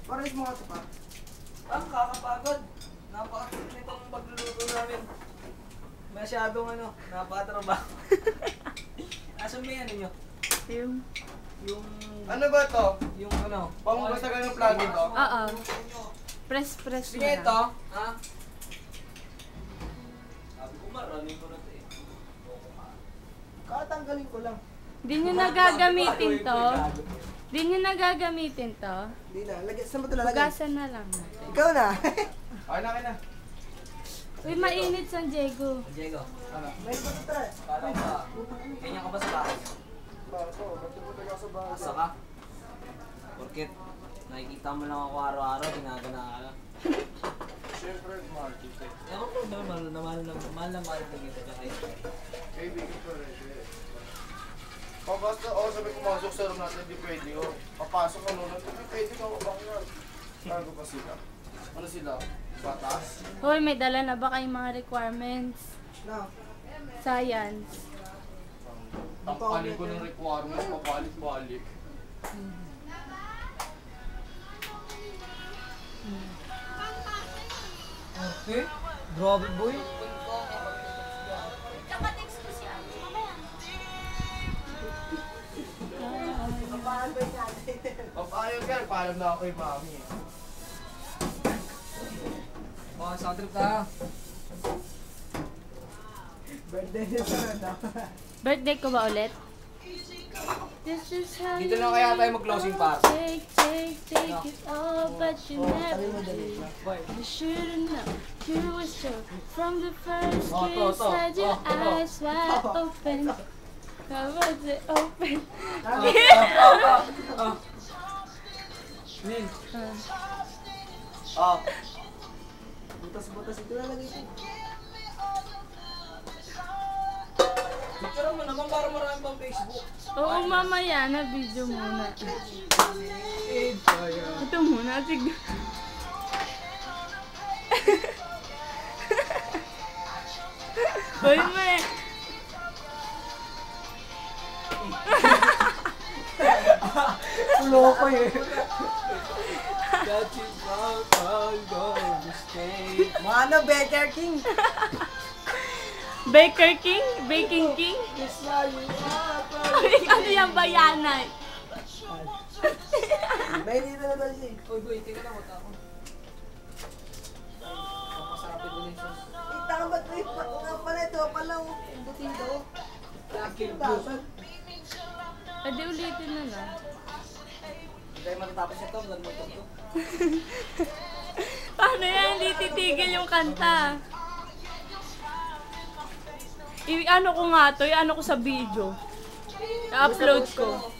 Pares mo ito pa. Ang kakapagod. Napakasip nitong pagluluto namin. Masyadong napakatrabaho. Asan mo yan ninyo? Yung... Ano ba to? Yung Pangbasagan ng plato to? Oo. Press Sige mo ito. lang. Ha? Sabi ko maraming ko na ito eh. Katanggalin ko lang. Di nyo nagagamitin to. Di nyo nagagamitin to. Hindi na. Saan mo ito lalagay? Hugasan na lang natin. Ikaw na. Okay na. Uy, mainit San Diego. Diego. May ba ito tayo? Parang ba? Kanya ka ba sa bahay? Bato, ba't mo tayo sa bahay? Asa ka? Porkit nakikita mo lang ako araw-araw, ginagana ka lang. Siyempre, market eh. Ewan ko ba, mahal na kita siya kayo. Kaibigan ko rin siya. Basta ako sabi pumasok sa room natin, hindi pwede yun. Papasok ka nun, hindi pwede ka mabangyan. Bago pa sila? Ano sila? Batas? Hoy, may dala na ba kayong mga requirements? No. Science. Tangkalin ko ng requirements, mabalik-balik. Okay? Grabe boy. Papayo yan, paalam na ako kay mami. Baka sa trip ka. Birthday niya sa randa. Birthday ko ba ulit? This is how Dito lang kaya tayo mag-closing party. take it all, but you never did. You should've known you were so from the first kiss. Had your eyes wide open. How was it open? Nin. Butas-butas ito lalagay ko. Picture mo naman para marami pang Facebook. Oo, mamaya na video muna. Ito muna, sige. Hoy, may. Loko eh. That you found to stay. Mano, Baker King. Baker King? Baking King? Ano yung bayanay? May dito na daw siya. Uy, boy, tingnan lang ako ako. Papasarapin ko na yung sauce. Tama ba ito? Nga pala ito. Pala ang butido. Lucky Dapat. Pwede ulitin na lang. Hindi matatapos ito, vlog mo ito. Paano yan? Hindi titigil yung kanta. Ano ko nga to? Ano ko sa video? I-upload ko.